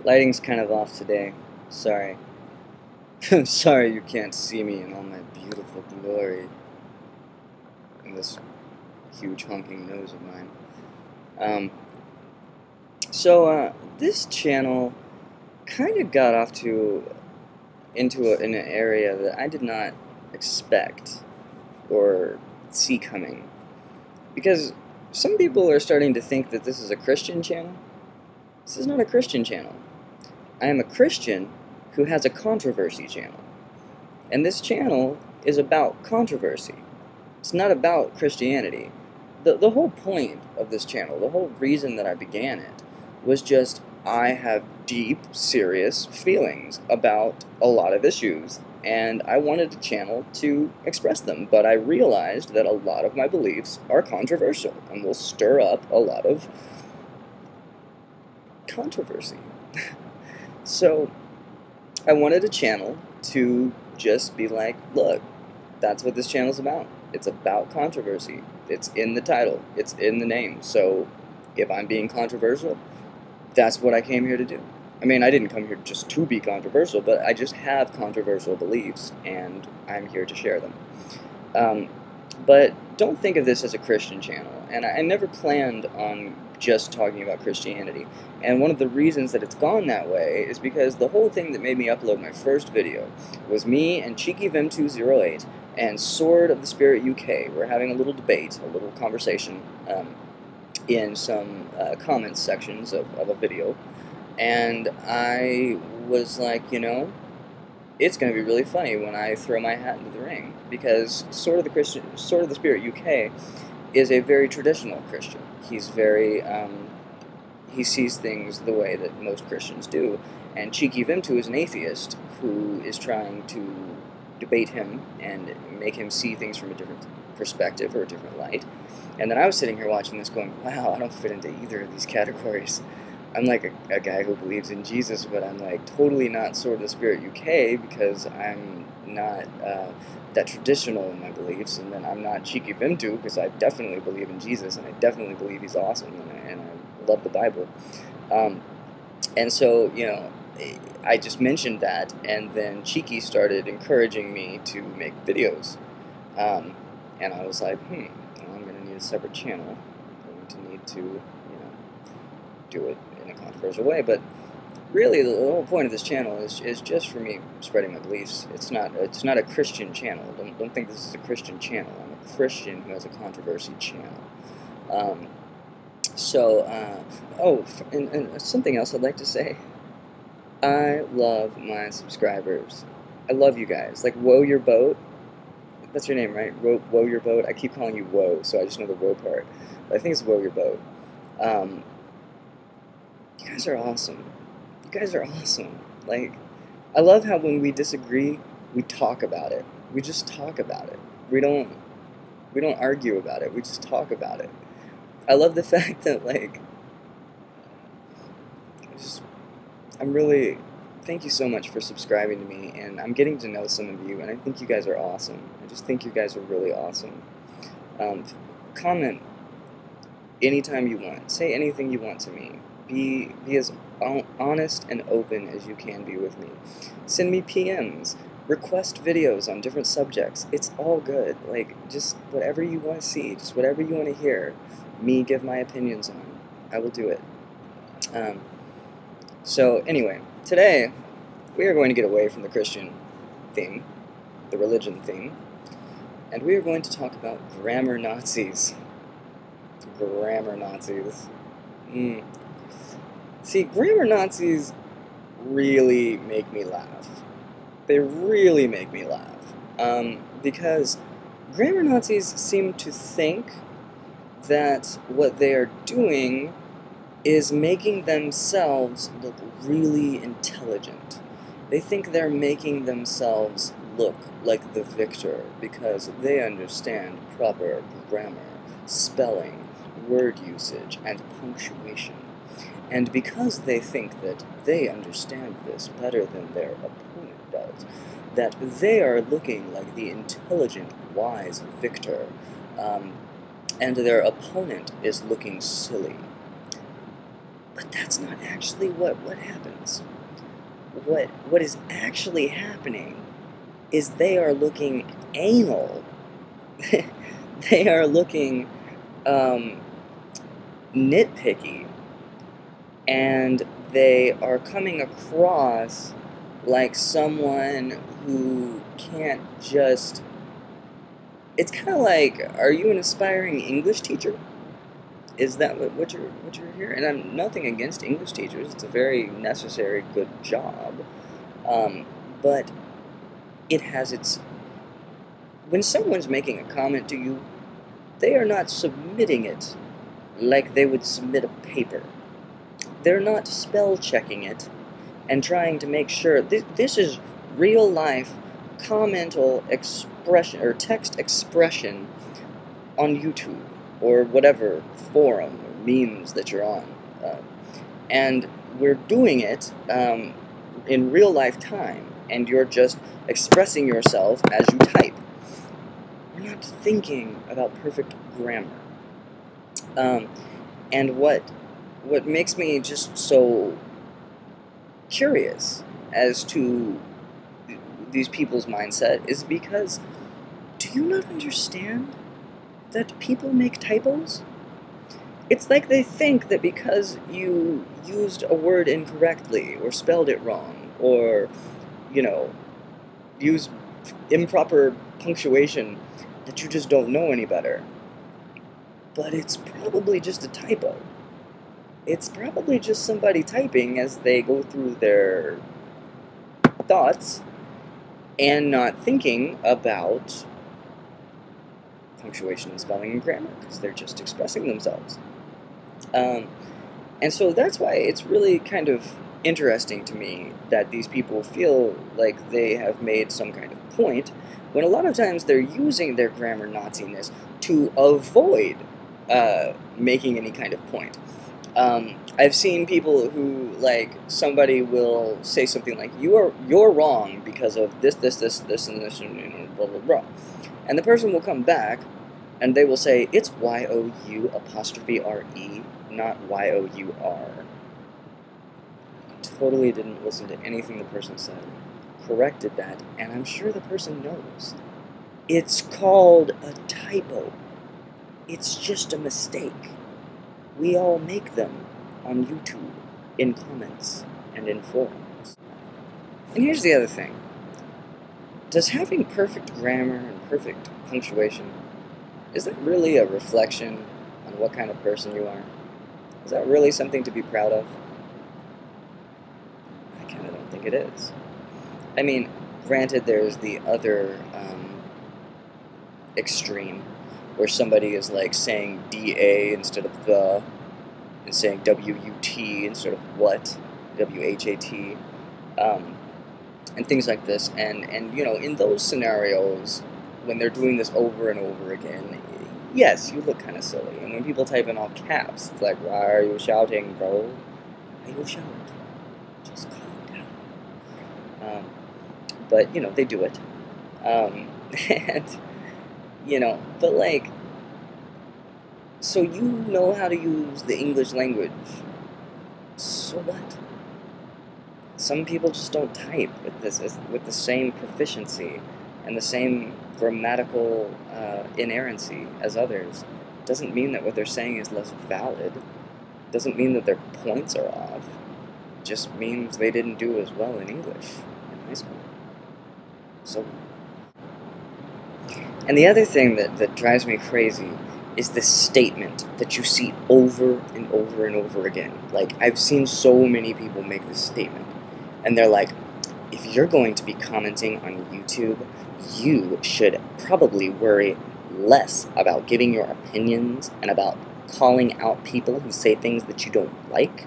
Lighting's kind of off today. Sorry. I'm sorry you can't see me in all my beautiful glory. And this huge honking nose of mine. This channel kind of got off into an area that I did not expect or see coming. Because some people are starting to think that this is a Christian channel. This is not a Christian channel. I am a Christian who has a controversy channel. And this channel is about controversy. It's not about Christianity. The whole point of this channel, the whole reason that I began it, was just I have deep, serious feelings about a lot of issues, and I wanted a channel to express them, but I realized that a lot of my beliefs are controversial and will stir up a lot of controversy. So I wanted a channel to just be like, look, that's what this channel's about. It's about controversy. It's in the title. It's in the name. So if I'm being controversial, that's what I came here to do. I mean, I didn't come here just to be controversial, but I just have controversial beliefs, and I'm here to share them. But don't think of this as a Christian channel, and I never planned on just talking about Christianity. And one of the reasons that it's gone that way is because the whole thing that made me upload my first video was me and Cheeky Vim208 and Sword of the Spirit UK. We're having a little debate, a little conversation in some comments sections of a video, and I was like, you know, it's going to be really funny when I throw my hat into the ring, because Sword of the Spirit UK is a very traditional Christian. He's very, he sees things the way that most Christians do, and Cheeky Vim2 is an atheist who is trying to debate him and make him see things from a different perspective or a different light. And then I was sitting here watching this going, wow, I don't fit into either of these categories. I'm like a guy who believes in Jesus, but I'm like totally not Sword of the Spirit UK because I'm not that traditional in my beliefs, and then I'm not Cheeky Vim2 because I definitely believe in Jesus, and I definitely believe he's awesome, and I love the Bible. And so, you know, I just mentioned that, and then Cheeky started encouraging me to make videos. And I was like, well, I'm going to need a separate channel. I'm going to need to, you know, do it in a controversial way. But really, the whole point of this channel is just for me spreading my beliefs. It's not a Christian channel. Don't think this is a Christian channel. I'm a Christian who has a controversy channel. And something else I'd like to say. I love my subscribers. I love you guys. Like, Woe Your Boat. That's your name, right? Woe Your Boat. I keep calling you Woe, so I just know the Woe part. But I think it's Woe Your Boat. You guys are awesome. You guys are awesome. Like, I love how when we disagree, we talk about it. We just talk about it. We don't argue about it. We just talk about it. I love the fact that, like, thank you so much for subscribing to me, and I'm getting to know some of you, and I think you guys are awesome. I just think you guys are really awesome. Comment anytime you want. Say anything you want to me. Be as honest and open as you can be with me. Send me PMs. Request videos on different subjects. It's all good. Like, just whatever you want to see, just whatever you want to hear me give my opinions on, I will do it. So anyway, today we are going to get away from the Christian thing, the religion thing, and we are going to talk about grammar Nazis. Grammar Nazis. See, grammar Nazis really make me laugh. They really make me laugh. Because grammar Nazis seem to think that what they are doing is making themselves look really intelligent. They think they're making themselves look like the victor because they understand proper grammar, spelling, word usage, and punctuation. And because they think that they understand this better than their opponent does, that they are looking like the intelligent, wise victor, and their opponent is looking silly. But that's not actually what happens. What is actually happening is they are looking anal. They are looking nitpicky, and they are coming across like someone who can't just... It's kind of like, are you an aspiring English teacher? Is that what you're here? And I'm nothing against English teachers. It's a very necessary, good job. But it has its... When someone's making a comment to you, they are not submitting it like they would submit a paper. They're not spell checking it and trying to make sure this is real life commental expression or text expression on YouTube or whatever forum or memes that you're on. And we're doing it in real life time, and you're just expressing yourself as you type. We're not thinking about perfect grammar. And what makes me just so curious as to these people's mindset is because, do you not understand that people make typos? It's like they think that because you used a word incorrectly or spelled it wrong or, used improper punctuation, that you just don't know any better. But it's probably just a typo. It's probably just somebody typing as they go through their thoughts and not thinking about punctuation and spelling and grammar because they're just expressing themselves. And so that's why it's really kind of interesting to me that these people feel like they have made some kind of point, when a lot of times they're using their grammar Nazi-ness to avoid making any kind of point. I've seen people who, like, somebody will say something like, you're wrong because of this, and this, and blah, blah, blah. And the person will come back, and they will say, it's Y-O-U''R-E, not Y-O-U-R. Totally didn't listen to anything the person said, corrected that, and I'm sure the person knows. It's called a typo. It's just a mistake. We all make them on YouTube, in comments, and in forums. And here's the other thing. Does having perfect grammar and perfect punctuation, is that really a reflection on what kind of person you are? Is that really something to be proud of? I kind of don't think it is. I mean, granted, there's the other extreme, where somebody is like saying D-A instead of the, and saying W-U-T instead of what, W-H-A-T, and things like this. And in those scenarios, when they're doing this over and over again, yes, you look kind of silly. And when people type in all caps, it's like, why are you shouting, bro? Why you shout? Just calm down. But, they do it. And, but like, so you know how to use the English language. So what? Some people just don't type with the same proficiency and the same grammatical inerrancy as others. Doesn't mean that what they're saying is less valid. Doesn't mean that their points are off. It just means they didn't do as well in English in high school. So. And the other thing that drives me crazy is this statement that you see over and over and over again. Like, I've seen so many people make this statement. And they're like, if you're going to be commenting on YouTube, you should probably worry less about giving your opinions and about calling out people who say things that you don't like.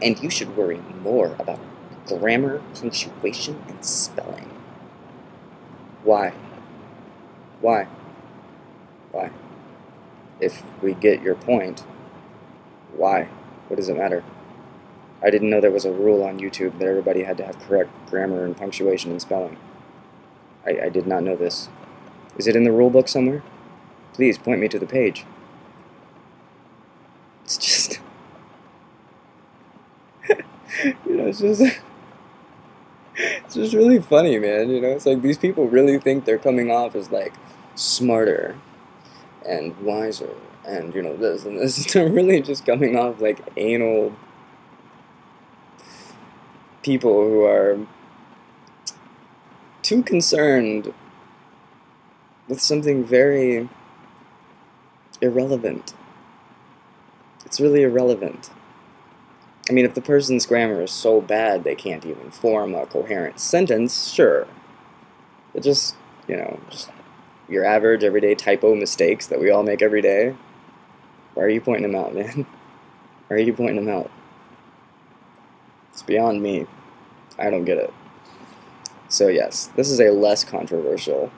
And you should worry more about grammar, punctuation, and spelling. Why? Why? Why? If we get your point, why? What does it matter? I didn't know there was a rule on YouTube that everybody had to have correct grammar and punctuation and spelling. I did not know this. Is it in the rule book somewhere? Please point me to the page. It's just... It's just it's just really funny, man. It's like these people really think they're coming off as like smarter and wiser and this and this. They're really just coming off like anal people who are too concerned with something very irrelevant. It's really irrelevant. I mean, if the person's grammar is so bad they can't even form a coherent sentence, sure. But just your average, everyday typo mistakes that we all make every day, why are you pointing them out, man? Why are you pointing them out? It's beyond me. I don't get it. So yes, this is a less controversial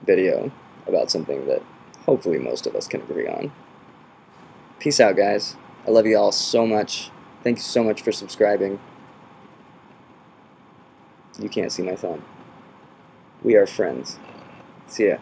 video about something that hopefully most of us can agree on. Peace out, guys. I love you all so much. Thank you so much for subscribing. You can't see my thumb. We are friends. See ya.